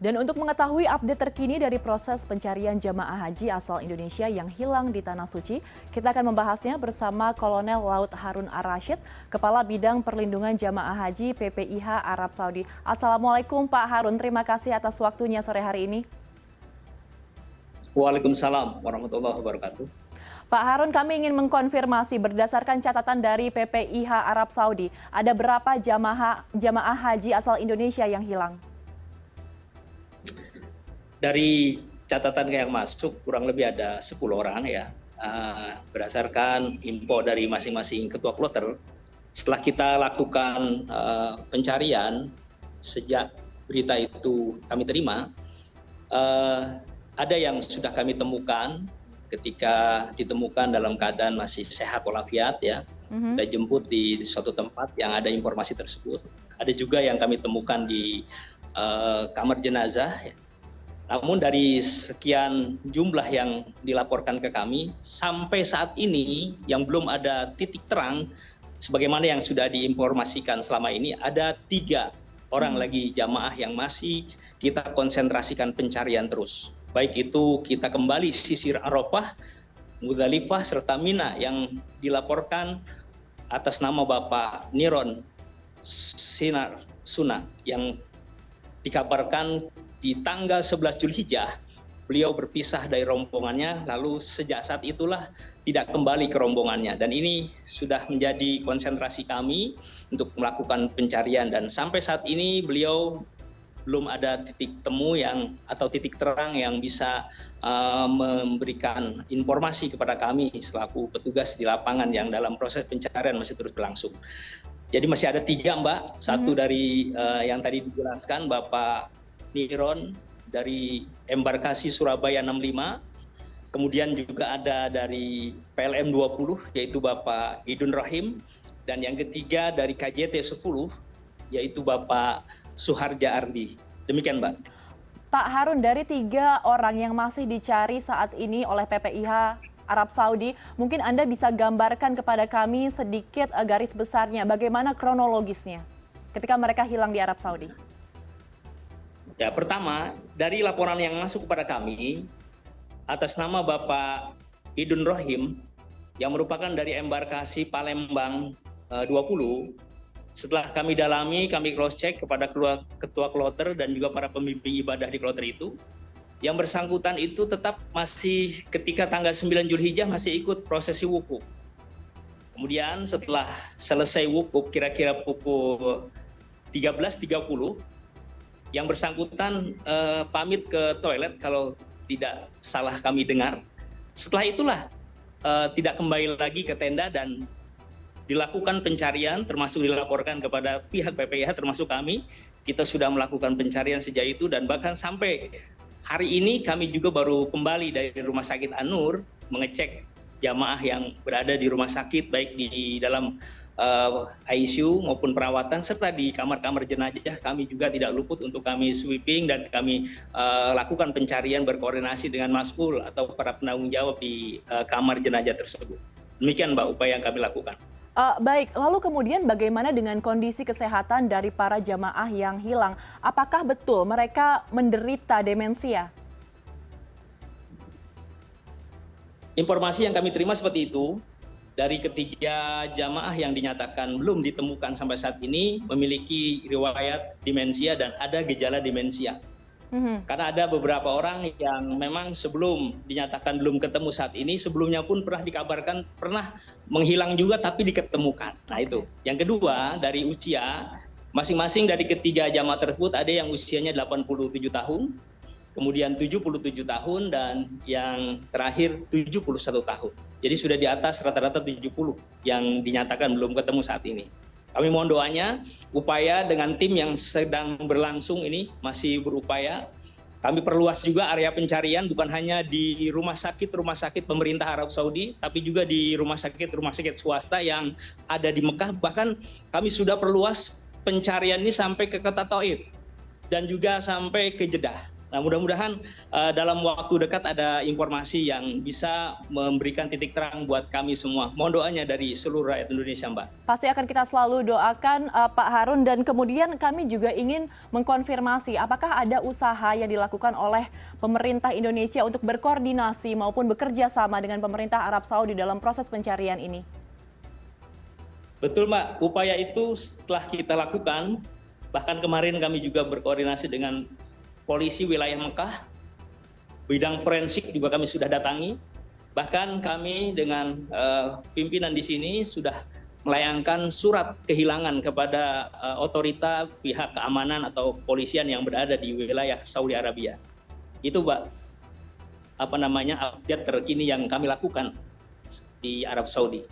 Dan untuk mengetahui update terkini dari proses pencarian jamaah haji asal Indonesia yang hilang di Tanah Suci, kita akan membahasnya bersama Kolonel Laut Harun Ar-Rasyid, Kepala Bidang Perlindungan Jamaah Haji PPIH Arab Saudi. Assalamualaikum Pak Harun, terima kasih atas waktunya sore hari ini. Waalaikumsalam warahmatullahi wabarakatuh. Pak Harun, kami ingin mengkonfirmasi berdasarkan catatan dari PPIH Arab Saudi, ada berapa jamaah haji asal Indonesia yang hilang? Dari catatan yang masuk kurang lebih ada 10 orang ya. Berdasarkan info dari masing-masing ketua kloter, setelah kita lakukan pencarian sejak berita itu kami terima, ada yang sudah kami temukan ketika ditemukan dalam keadaan masih sehat walafiat ya. Kita jemput di suatu tempat yang ada informasi tersebut. Ada juga yang kami temukan di kamar jenazah ya. Namun dari sekian jumlah yang dilaporkan ke kami, sampai saat ini yang belum ada titik terang, sebagaimana yang sudah diinformasikan selama ini, ada 3 orang lagi jamaah yang masih kita konsentrasikan pencarian terus. Baik itu kita kembali sisir Arafah, Muzdalifah, serta Mina yang dilaporkan atas nama Bapak Niron Sinar Suna yang dikabarkan di tanggal 11 Zulhijjah beliau berpisah dari rombongannya, lalu sejak saat itulah tidak kembali ke rombongannya. Dan ini sudah menjadi konsentrasi kami untuk melakukan pencarian, dan sampai saat ini beliau belum ada titik temu atau titik terang yang bisa memberikan informasi kepada kami selaku petugas di lapangan yang dalam proses pencarian masih terus berlangsung. Jadi masih ada 3 Mbak, satu dari yang tadi dijelaskan Bapak Niron dari embarkasi Surabaya 65, kemudian juga ada dari PLM 20 yaitu Bapak Idun Rahim, dan yang ketiga dari KJT 10 yaitu Bapak Suharja Ardi. Demikian Mbak. Pak Harun, dari 3 orang yang masih dicari saat ini oleh PPIH Arab Saudi, mungkin Anda bisa gambarkan kepada kami sedikit garis besarnya bagaimana kronologisnya ketika mereka hilang di Arab Saudi. Ya, pertama, dari laporan yang masuk kepada kami, atas nama Bapak Idun Rohim, yang merupakan dari embarkasi Palembang 20, setelah kami dalami, kami cross-check kepada ketua kloter dan juga para pembimbing ibadah di kloter itu, yang bersangkutan itu tetap masih ketika tanggal 9 Zulhijjah masih ikut prosesi wukuf. Kemudian setelah selesai wukuf, kira-kira pukul 13.30, yang bersangkutan pamit ke toilet kalau tidak salah kami dengar. Setelah itulah tidak kembali lagi ke tenda dan dilakukan pencarian, termasuk dilaporkan kepada pihak PPIH termasuk kami. Kita sudah melakukan pencarian sejak itu, dan bahkan sampai hari ini kami juga baru kembali dari Rumah Sakit An-Nur mengecek jamaah yang berada di rumah sakit baik di dalam ICU maupun perawatan, serta di kamar-kamar jenazah kami juga tidak luput untuk kami sweeping dan kami lakukan pencarian berkoordinasi dengan Mas'ul atau para penanggung jawab di kamar jenazah tersebut. Demikian Mbak upaya yang kami lakukan. Baik, lalu kemudian bagaimana dengan kondisi kesehatan dari para jamaah yang hilang? Apakah betul mereka menderita demensia? Informasi yang kami terima seperti itu. Dari ketiga jamaah yang dinyatakan belum ditemukan sampai saat ini memiliki riwayat demensia dan ada gejala demensia. Karena ada beberapa orang yang memang sebelum dinyatakan belum ketemu saat ini, sebelumnya pun pernah dikabarkan pernah menghilang juga tapi diketemukan. Nah itu. Yang kedua, dari usia, masing-masing dari ketiga jamaah tersebut ada yang usianya 87 tahun, kemudian 77 tahun, dan yang terakhir 71 tahun. Jadi sudah di atas rata-rata 70 yang dinyatakan belum ketemu saat ini. Kami mohon doanya, upaya dengan tim yang sedang berlangsung ini masih berupaya. Kami perluas juga area pencarian bukan hanya di rumah sakit pemerintah Arab Saudi, tapi juga di rumah sakit swasta yang ada di Mekah. Bahkan kami sudah perluas pencarian ini sampai ke kota Taif dan juga sampai ke Jeddah. Nah, mudah-mudahan dalam waktu dekat ada informasi yang bisa memberikan titik terang buat kami semua. Mohon doanya dari seluruh rakyat Indonesia, Mbak. Pasti akan kita selalu doakan Pak Harun, dan kemudian kami juga ingin mengkonfirmasi apakah ada usaha yang dilakukan oleh pemerintah Indonesia untuk berkoordinasi maupun bekerja sama dengan pemerintah Arab Saudi dalam proses pencarian ini. Betul, Mbak. Upaya itu setelah kita lakukan, bahkan kemarin kami juga berkoordinasi dengan polisi wilayah Mekah, bidang forensik juga kami sudah datangi. Bahkan kami dengan pimpinan di sini sudah melayangkan surat kehilangan kepada otorita pihak keamanan atau kepolisian yang berada di wilayah Saudi Arabia. Itu, Mbak, update terkini yang kami lakukan di Arab Saudi.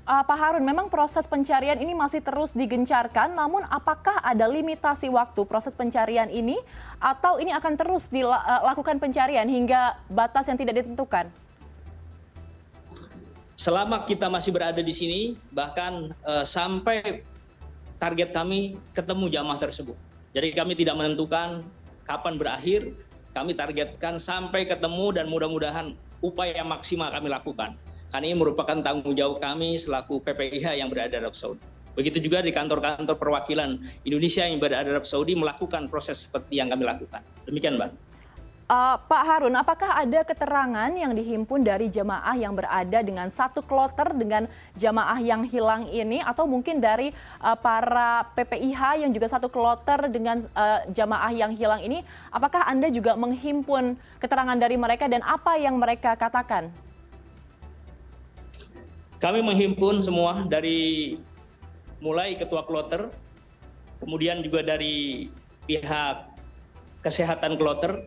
Pak Harun, memang proses pencarian ini masih terus digencarkan, namun apakah ada limitasi waktu proses pencarian ini, atau ini akan terus dilakukan pencarian hingga batas yang tidak ditentukan? Selama kita masih berada di sini, bahkan sampai target kami ketemu jamaah tersebut. Jadi kami tidak menentukan kapan berakhir, kami targetkan sampai ketemu dan mudah-mudahan upaya maksimal kami lakukan. Karena ini merupakan tanggung jawab kami selaku PPIH yang berada di Arab Saudi. Begitu juga di kantor-kantor perwakilan Indonesia yang berada di Arab Saudi melakukan proses seperti yang kami lakukan. Demikian, Mbak. Pak Harun, apakah ada keterangan yang dihimpun dari jamaah yang berada dengan satu kloter dengan jamaah yang hilang ini, atau mungkin dari para PPIH yang juga satu kloter dengan jamaah yang hilang ini? Apakah Anda juga menghimpun keterangan dari mereka dan apa yang mereka katakan? Kami menghimpun semua dari mulai ketua kloter, kemudian juga dari pihak kesehatan kloter,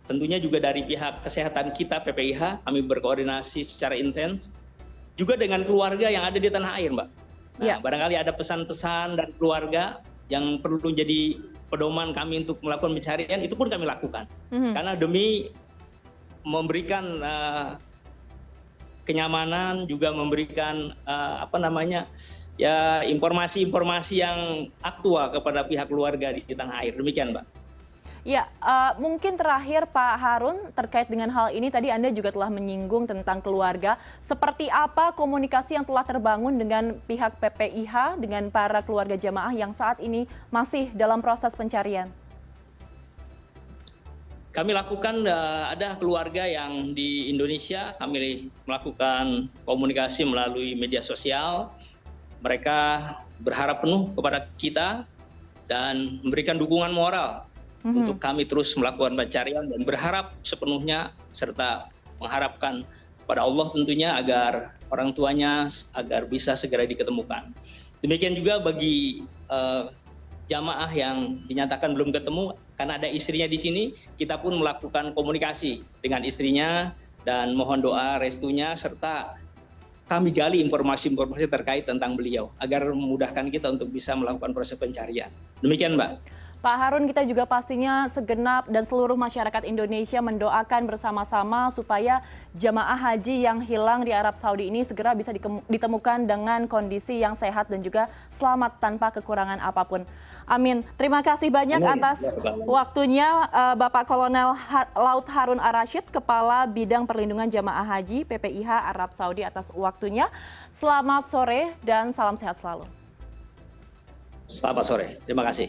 tentunya juga dari pihak kesehatan kita PPIH, kami berkoordinasi secara intens, juga dengan keluarga yang ada di tanah air, Mbak. Nah, barangkali ada pesan-pesan dari keluarga yang perlu jadi pedoman kami untuk melakukan pencarian, itu pun kami lakukan. Karena demi memberikan kenyamanan, juga memberikan informasi-informasi yang aktual kepada pihak keluarga di tanah air. Demikian, Mbak. Ya, mungkin terakhir Pak Harun, terkait dengan hal ini tadi Anda juga telah menyinggung tentang keluarga. Seperti apa komunikasi yang telah terbangun dengan pihak PPIH dengan para keluarga jamaah yang saat ini masih dalam proses pencarian? Kami lakukan, ada keluarga yang di Indonesia, kami melakukan komunikasi melalui media sosial. Mereka berharap penuh kepada kita dan memberikan dukungan moral untuk kami terus melakukan pencarian, dan berharap sepenuhnya serta mengharapkan pada Allah tentunya agar orang tuanya agar bisa segera diketemukan. Demikian juga bagi jamaah yang dinyatakan belum ketemu, karena ada istrinya di sini, kita pun melakukan komunikasi dengan istrinya dan mohon doa restunya, serta kami gali informasi-informasi terkait tentang beliau agar memudahkan kita untuk bisa melakukan proses pencarian. Demikian, Mbak. Pak Harun, kita juga pastinya segenap dan seluruh masyarakat Indonesia mendoakan bersama-sama supaya jamaah haji yang hilang di Arab Saudi ini segera bisa ditemukan dengan kondisi yang sehat dan juga selamat tanpa kekurangan apapun. Amin. Terima kasih banyak atas waktunya Bapak Kolonel Laut Harun Ar-Rasyid, Kepala Bidang Perlindungan Jamaah Haji PPIH Arab Saudi, atas waktunya. Selamat sore dan salam sehat selalu. Selamat sore. Terima kasih.